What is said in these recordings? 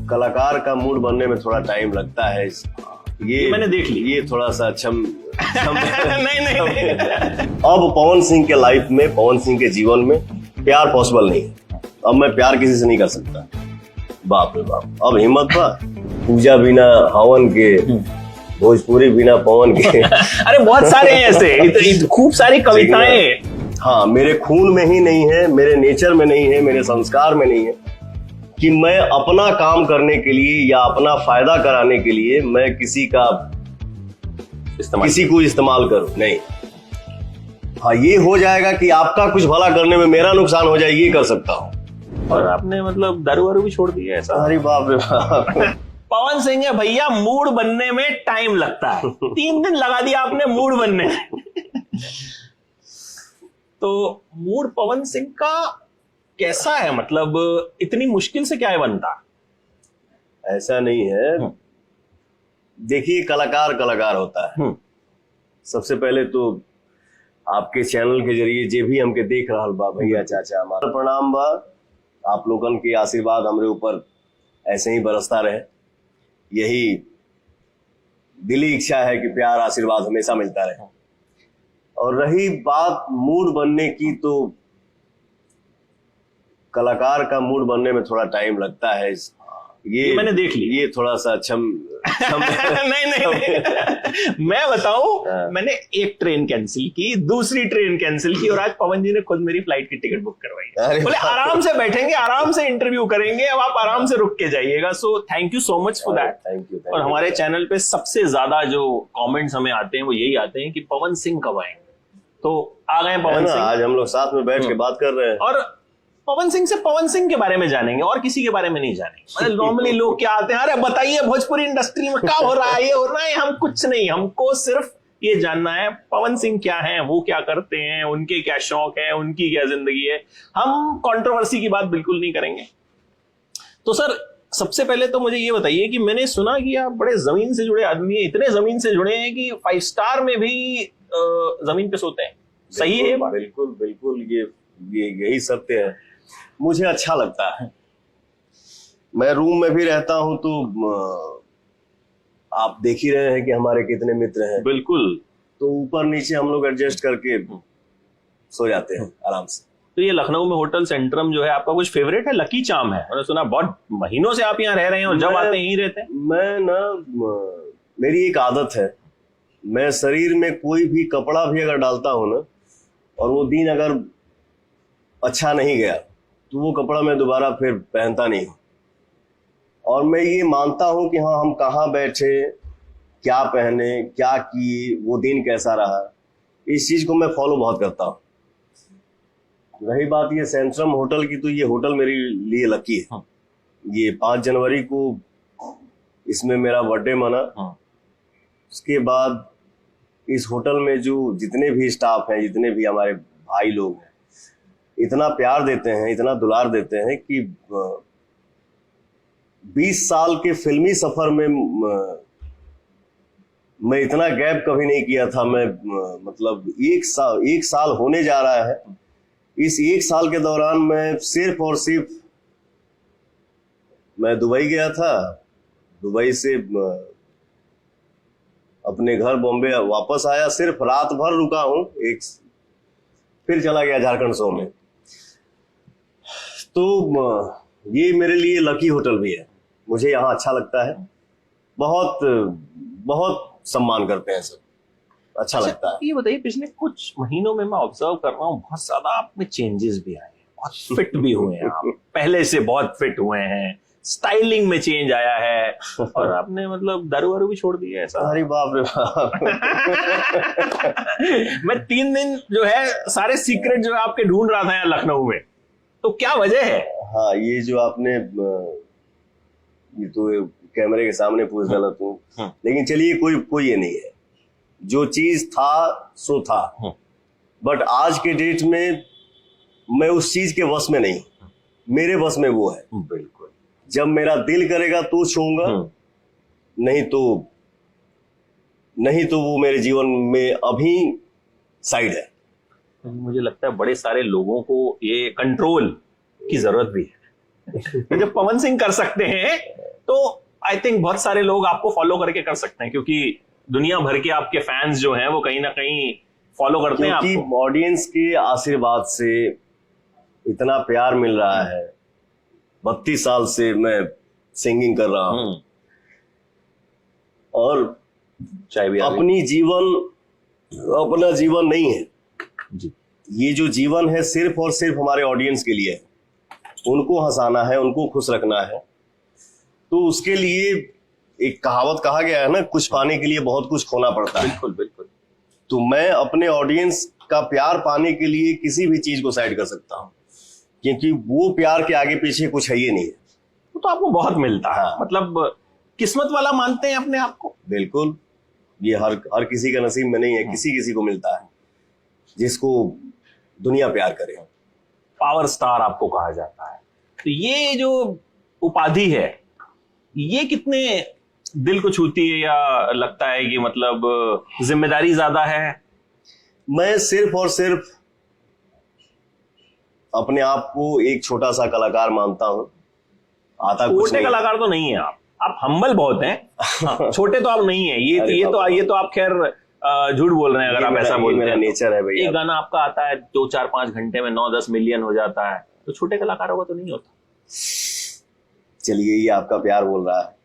कलाकार का मूड बनने में थोड़ा टाइम लगता है। ये मैंने देख ली। ये थोड़ा सा नहीं। अब पवन सिंह के लाइफ में, पवन सिंह के जीवन में प्यार पॉसिबल नहीं है। अब मैं प्यार किसी से नहीं कर सकता। बाप रे बाप, अब हिम्मत था। पूजा बिना हवन के, भोजपुरी बिना पवन के। अरे बहुत सारे हैं ऐसे, खूब सारी कविताएं। हाँ, मेरे खून में ही नहीं है, मेरे नेचर में नहीं है, मेरे संस्कार में नहीं है कि मैं अपना काम करने के लिए या अपना फायदा कराने के लिए मैं किसी को इस्तेमाल करूं। नहीं, हाँ ये हो जाएगा कि आपका कुछ भला करने में मेरा नुकसान हो जाए, ये कर सकता हूं। और आपने मतलब दारू वारू भी छोड़ दिया ऐसा? अरे बाप रे बाप। पवन सिंह है भैया, मूड बनने में टाइम लगता है। 3 दिन लगा दिया आपने मूड बनने में। तो मूड पवन सिंह का कैसा है, मतलब इतनी मुश्किल से क्या है बनता? ऐसा नहीं है, देखिए कलाकार कलाकार होता है। सबसे पहले तो आपके चैनल के जरिए जे भी हमके देख रहा बा भैया चाचा, हमारा प्रणाम बा। आप लोगन के आशीर्वाद हमरे ऊपर ऐसे ही बरसता रहे, यही दिली इच्छा है कि प्यार आशीर्वाद हमेशा मिलता रहे। और रही बात मूड बनने की, तो कलाकार का मूड बनने में थोड़ा टाइम लगता है। ये मैंने देख ली। ये थोड़ा सा नहीं। मैं बताऊं, मैंने एक ट्रेन कैंसिल की, दूसरी ट्रेन कैंसिल की, और आज पवन जी ने खुद मेरी फ्लाइट की टिकट बुक करवाई। बोले आराम से बैठेंगे, आराम से इंटरव्यू करेंगे, अब आप आराम से रुक के जाइएगा। So thank you so much for that. Thank you. और हमारे चैनल पे सबसे ज्यादा जो कमेंट्स हमें आते हैं वो यही आते हैं कि पवन सिंह कब आएंगे। तो आ गए पवन सिंह, आज हम लोग साथ में बैठ के बात कर रहे हैं। और पवन सिंह के बारे में जानेंगे और किसी के बारे में नहीं जानेंगे। नॉर्मली लोग क्या आते हैं, अरे बताइए भोजपुरी इंडस्ट्री में क्या हो रहा है, ये हो रहा है। हम कुछ नहीं, हमको सिर्फ ये जानना है पवन सिंह क्या है, वो क्या करते हैं, उनके क्या शौक है, उनकी क्या जिंदगी है। हम कंट्रोवर्सी की बात बिल्कुल नहीं करेंगे। तो सर सबसे पहले तो मुझे ये बताइए कि मैंने सुना कि आप बड़े जमीन से जुड़े आदमी हैं, इतने जमीन से जुड़े हैं कि 5 स्टार में भी जमीन पे सोते हैं। सही है ये बात? बिल्कुल बिल्कुल, ये यही सत्य है। मुझे अच्छा लगता है। मैं रूम में भी रहता हूं तो आप देख ही रहे हैं कि हमारे कितने मित्र हैं। बिल्कुल। तो ऊपर नीचे हम लोग एडजस्ट करके सो जाते हैं आराम से। तो ये लखनऊ में होटल सेंट्रम जो है आपका कुछ फेवरेट है? लकी चार्म है, मैंने सुना बहुत महीनों से आप यहाँ रह रहे हैं और जब आते हैं यहीं रहते हैं। मैं मेरी एक आदत है, मैं शरीर में कोई भी कपड़ा भी अगर डालता हूं ना, और वो दिन अगर अच्छा नहीं गया, तो वो कपड़ा मैं दोबारा फिर पहनता नहीं हूं। और मैं ये मानता हूं कि हाँ, हम कहाँ बैठे, क्या पहने, क्या किए, वो दिन कैसा रहा, इस चीज को मैं फॉलो बहुत करता हूं। रही बात ये सेंट्रम होटल की, तो ये होटल मेरे लिए लकी है। ये 5 जनवरी को इसमें मेरा बर्थडे मना। उसके बाद इस होटल में जो जितने भी स्टाफ हैं, जितने भी हमारे भाई लोग हैं, इतना प्यार देते हैं, इतना दुलार देते हैं कि 20 साल के फिल्मी सफर में मैं इतना गैप कभी नहीं किया था। मैं मतलब 1 साल होने जा रहा है। इस 1 साल के दौरान मैं सिर्फ और सिर्फ मैं दुबई गया था, दुबई से अपने घर बॉम्बे वापस आया, सिर्फ रात भर रुका हूं, फिर चला गया झारखंड शो में। तो ये मेरे लिए लकी होटल भी है। मुझे यहाँ अच्छा लगता है, बहुत बहुत सम्मान करते हैं सब, अच्छा लगता है। ये बताइए, पिछले कुछ महीनों में मैं ऑब्जर्व कर रहा हूँ बहुत ज्यादा आप में चेंजेस भी आए हैं, बहुत फिट भी हुए हैं आप, पहले से बहुत फिट हुए हैं, स्टाइलिंग में चेंज आया है, और आपने मतलब दारू वारू भी छोड़ दिया ऐसा? अरे बाप रे बाप। मैं 3 दिन जो है सारे सीक्रेट जो है आपके ढूंढ रहा था यहाँ लखनऊ में, तो क्या वजह है? हाँ, ये जो आपने ये तो कैमरे के सामने पूछ डाला तू, लेकिन चलिए कोई ये नहीं है। जो चीज था सो था, बट आज के डेट में मैं उस चीज के वश में नहीं, मेरे वश में वो है। बिल्कुल। जब मेरा दिल करेगा तो छूऊंगा, नहीं तो वो मेरे जीवन में अभी साइड है। मुझे लगता है बड़े सारे लोगों को ये कंट्रोल की जरूरत भी है। जब पवन सिंह कर सकते हैं तो आई थिंक बहुत सारे लोग आपको फॉलो करके कर सकते हैं, क्योंकि दुनिया भर के आपके फैंस जो हैं वो कहीं ना कहीं फॉलो करते हैं आपको। क्योंकि ऑडियंस के आशीर्वाद से इतना प्यार मिल रहा है। 32 साल से मैं सिंगिंग कर रहा हूं और चाहे भी अपना जीवन नहीं है जी। ये जो जीवन है सिर्फ और सिर्फ हमारे ऑडियंस के लिए है। उनको हंसाना है, उनको खुश रखना है। तो उसके लिए एक कहावत कहा गया है ना, कुछ पाने के लिए बहुत कुछ खोना पड़ता है। बिल्कुल बिल्कुल। तो मैं अपने ऑडियंस का प्यार पाने के लिए किसी भी चीज को साइड कर सकता हूं, क्योंकि वो प्यार के आगे पीछे कुछ है ही नहीं है। तो आपको बहुत मिलता है। हाँ। मतलब किस्मत वाला मानते हैं अपने आप को? बिल्कुल, ये हर किसी का नसीब में नहीं है। किसी किसी को मिलता है जिसको दुनिया प्यार करे। पावर स्टार आपको कहा जाता है, तो ये जो उपाधि है ये कितने दिल को छूती है, या लगता है कि मतलब जिम्मेदारी ज्यादा है? मैं सिर्फ और सिर्फ अपने आप को एक छोटा सा कलाकार मानता हूं। आता कुछ छोटे नहीं। कलाकार तो नहीं है आप हम्बल बहुत हैं। हाँ, छोटे तो आप नहीं है। ये तो आप खैर झूठ बोल रहे हैं अगर आप ऐसा बोल रहे हैं। नेचर है भैया। एक गाना आपका आता है 2-4-5 घंटे में 9-10 मिलियन हो जाता है, तो छोटे कलाकारों का तो नहीं होता। चलिए, ये आपका प्यार बोल रहा है,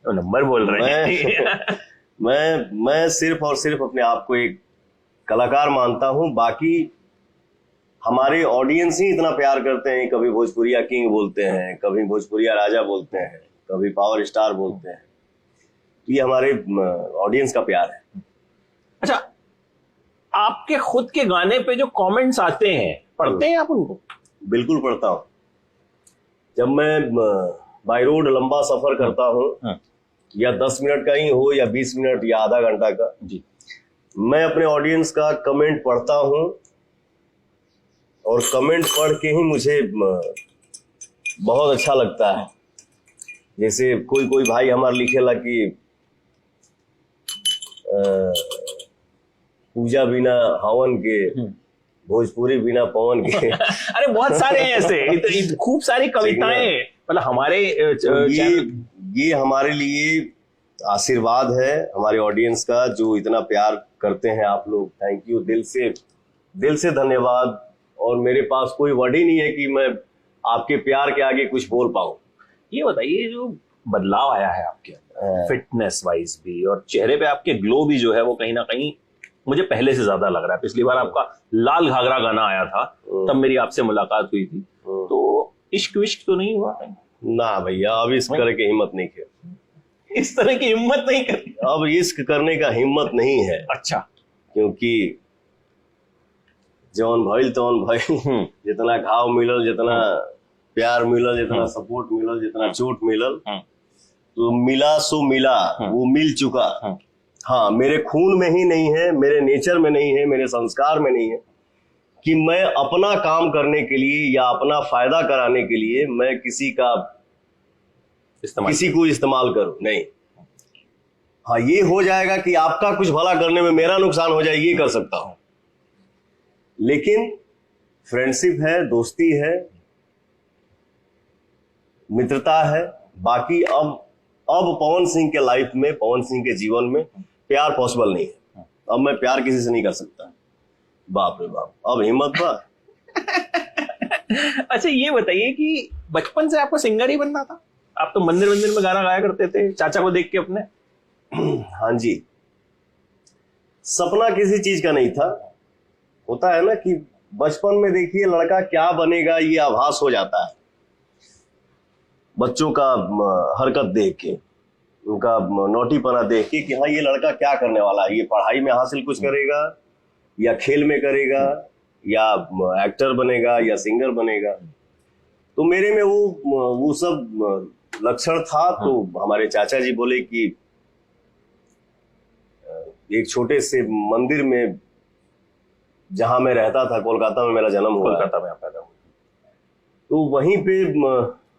तो नंबर बोल रहे हैं। मैं सिर्फ और सिर्फ अपने आप को एक कलाकार मानता हूं। बाकी हमारे ऑडियंस ही इतना प्यार करते हैं। कभी भोजपुरिया किंग बोलते हैं, कभी भोजपुरिया राजा बोलते हैं, कभी पावर स्टार बोलते हैं। ये हमारे ऑडियंस का प्यार है। अच्छा, आपके खुद के गाने पे जो कमेंट्स आते हैं, पढ़ते हैं आप उनको? बिल्कुल पढ़ता हूं। जब मैं बाय रोड लंबा सफर करता हूं, या 10 मिनट का ही हो या 20 मिनट या आधा घंटा का जी, मैं अपने ऑडियंस का कमेंट पढ़ता हूं और कमेंट पढ़ के ही मुझे बहुत अच्छा लगता है। जैसे कोई भाई हमारे लिखेला कि पूजा बिना हवन के, भोजपुरी बिना पवन के। अरे बहुत सारे हैं ऐसे, खूब सारी कविताएं। मतलब हमारे ये हमारे लिए आशीर्वाद है हमारे ऑडियंस का, जो इतना प्यार करते हैं आप लोग। थैंक यू, दिल से धन्यवाद। और मेरे पास कोई वर्ड ही नहीं है कि मैं आपके प्यार के आगे कुछ बोल पाऊं। ये बताइए, जो बदलाव आया है आपके अंदर फिटनेस वाइज भी, और चेहरे पे आपके ग्लो भी जो है वो कहीं ना कहीं मुझे पहले से ज्यादा लग रहा है। पिछली बार आपका लाल घाघरा गाना आया था, तब मेरी आपसे मुलाकात हुई थी। तो इश्क विश्क तो नहीं हुआ? ना भैया, अब इश्क करने की हिम्मत नहीं है। इस तरह की हिम्मत नहीं करती? अब इश्क करने का हिम्मत नहीं है। अच्छा। क्योंकि जौन भइल तौन भइल। जितना घाव मिलल, जितना प्यार मिलल, जितना सपोर्ट मिलल, जितना चोट मिलल, तो मिला सो मिला, वो मिल चुका। हाँ, मेरे खून में ही नहीं है, मेरे नेचर में नहीं है, मेरे संस्कार में नहीं है कि मैं अपना काम करने के लिए या अपना फायदा कराने के लिए मैं किसी को इस्तेमाल करूं। नहीं, हाँ, ये हो जाएगा कि आपका कुछ भला करने में मेरा नुकसान हो जाए, ये कर सकता हूं। लेकिन फ्रेंडशिप है, दोस्ती है, मित्रता है। बाकी अब पवन सिंह के लाइफ में, पवन सिंह के जीवन में प्यार पॉसिबल नहीं है। अब मैं प्यार किसी से नहीं कर सकता। बाप रे बाप, अब हिम्मत बा। अच्छा, ये बताइए कि बचपन से आपको सिंगर ही बनना था? आप तो मंदिर में गाना गाया करते थे चाचा को देख के अपने। हाँ जी, सपना किसी चीज का नहीं था। होता है ना कि बचपन में देखिए लड़का क्या बनेगा ये आभास हो जाता है बच्चों का हरकत देख के, उनका नौटीपना देख के कि हाँ ये लड़का क्या करने वाला है, ये पढ़ाई में हासिल कुछ करेगा या खेल में करेगा या एक्टर बनेगा या सिंगर बनेगा। तो मेरे में वो सब लक्षण था। तो हमारे चाचा जी बोले कि एक छोटे से मंदिर में, जहां मैं रहता था, कोलकाता में मेरा जन्म हुआ, कोलकाता में आप पैदा हुए, तो वहीं पे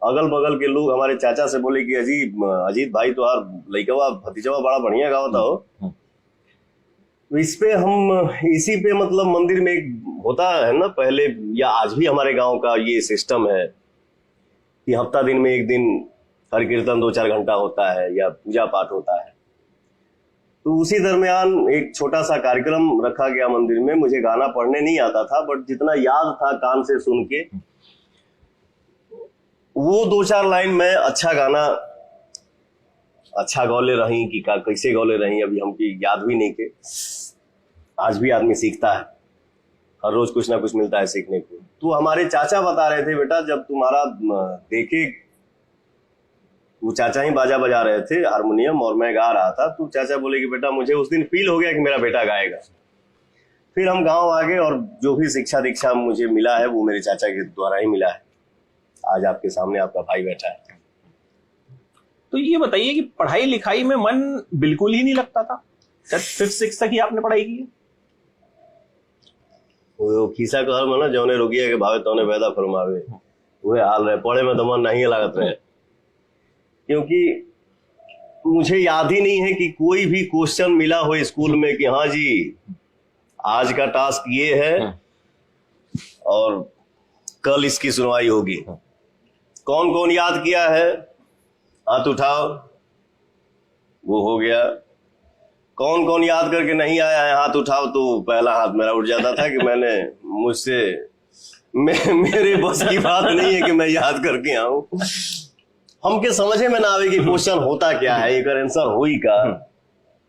अगल बगल के लोग हमारे चाचा से बोले कि अजीत भाई तो यार लइकवा भतीजवा बड़ा बढ़िया गावता हो। तो इसी पे मतलब मंदिर में एक होता है ना पहले, या आज भी हमारे गांव का ये सिस्टम है कि हफ्ता दिन में एक दिन हर कीर्तन 2-4 घंटा होता है या पूजा पाठ होता है। तो उसी दरमियान एक छोटा सा कार्यक्रम रखा गया मंदिर में। मुझे गाना पढ़ने नहीं आता था, बट जितना याद था कान से सुन के, वो 2-4 लाइन में अच्छा गाना, अच्छा गौले रही कि कैसे गौले रही अभी हमकी याद भी नहीं के। आज भी आदमी सीखता है, हर रोज कुछ ना कुछ मिलता है सीखने को। तो हमारे चाचा बता रहे थे, बेटा जब तुम्हारा देखे, वो चाचा ही बाजा बजा रहे थे हारमोनियम और मैं गा रहा था, तो चाचा बोले कि बेटा मुझे उस दिन फील हो गया कि मेरा बेटा गाएगा। फिर हम गांव आ गए और जो भी शिक्षा दीक्षा मुझे मिला है वो मेरे चाचा के द्वारा ही मिला है। आज आपके सामने आपका भाई बैठा है। तो ये बताइए कि पढ़ाई लिखाई में मन बिल्कुल ही नहीं लगता था? 5th 6th तक ही आपने पढ़ाई की है? वो खीसा कहल में ना, जौने रोगिया के भावे तौने पैदा फरमावे, वह हाल रहे। पढ़े में तो मन नहीं लागत रहे, क्योंकि मुझे याद ही नहीं है कि कोई भी क्वेश्चन मिला हो स्कूल में कि हाँ जी आज का टास्क ये है और कल इसकी सुनवाई होगी। कौन कौन याद किया है हाथ उठाओ, वो हो गया। कौन कौन याद करके नहीं आया है हाथ उठाओ, तो पहला हाथ मेरा उठ जाता था कि मेरे बस की बात नहीं है कि मैं याद करके आऊं। हमके समझे में ना आवे कि क्वेश्चन होता क्या है, एक आंसर हुई का।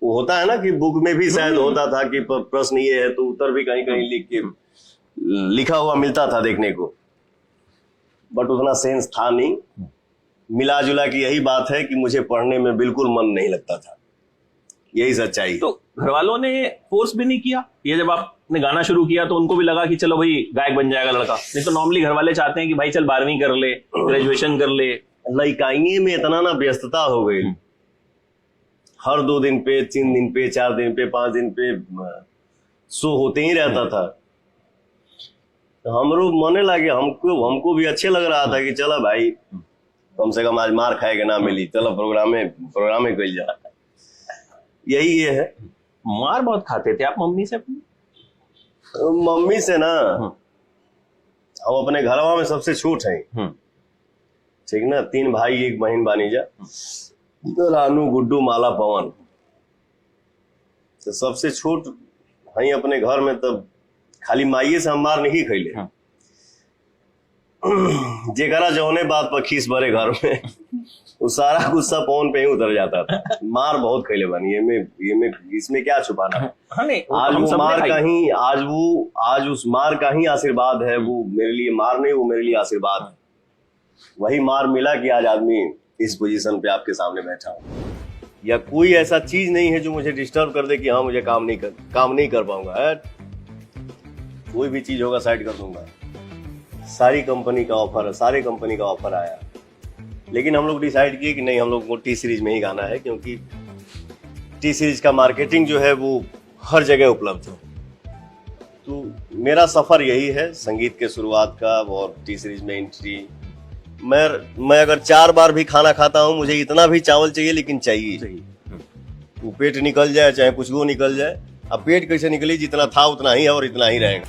वो होता है ना कि बुक में भी शायद होता था कि प्रश्न ये है, तो उत्तर भी कहीं कहीं लिखा हुआ मिलता था देखने को, बट उतना सेंस था नहीं। मिला जुला की यही बात है कि मुझे पढ़ने में बिल्कुल मन नहीं लगता था, यही सच्चाई। तो घर वालों ने फोर्स भी नहीं किया? ये जब आपने गाना शुरू किया तो उनको भी लगा कि चलो भाई गायक बन जाएगा लड़का? नहीं तो नॉर्मली घर वाले चाहते हैं कि भाई चल 12वीं कर ले, ग्रेजुएशन कर ले। लइकाइये में इतना ना व्यस्तता हो गई, हर 2 दिन पे, 3 दिन पे, 4 दिन पे, 5 दिन पे शो होते ही रहता था। तो हमरो मने लगे, हमको भी अच्छे लग रहा था कि चला भाई कम से कम आज मार खाएगा ना मिली, चलो प्रोग्रामे कल जा। यही ये है। मार बहुत खाते थे आप मम्मी से अपनी? मम्मी से ना, हम अपने घरवा में सबसे छोट हैं, ठीक ना। 3 भाई 1 बहन बानीजा, तो रानू, गुड्डू, माला, पवन। तो सबसे छोट है अपने घर में, तब खाली माइये से हम मार नहीं खैले। जेकरा जौने बात पर खीस भरे घर में, वो सारा गुस्सा पवन पे ही उतर जाता था। मार बहुत खैले बनी, इसमें क्या छुपाना है। आज वो मार का ही, आज उस मार का ही आशीर्वाद है। वो मेरे लिए मार नहीं, वो मेरे लिए आशीर्वाद है। वही मार मिला कि आज आदमी इस पोजीशन पे आपके सामने बैठा हूं। या कोई ऐसा चीज नहीं है जो मुझे डिस्टर्ब कर दे कि हाँ मुझे काम नहीं कर पाऊंगा। कोई भी चीज होगा साइड कर दूंगा। सारी कंपनी का ऑफर आया, लेकिन हम लोग डिसाइड किए कि नहीं, हम लोग को टी सीरीज में ही गाना है, क्योंकि टी सीरीज का मार्केटिंग जो है वो हर जगह उपलब्ध है। तो मेरा सफर यही है संगीत के शुरुआत का और टी सीरीज में एंट्री। मैं अगर 4 बार भी खाना खाता हूं, मुझे इतना भी चावल चाहिए, लेकिन चाहिए। वो पेट निकल जाए चाहे कुछ वो निकल जाए। अब पेट कैसे निकले, जितना था उतना ही है और इतना ही रहेगा।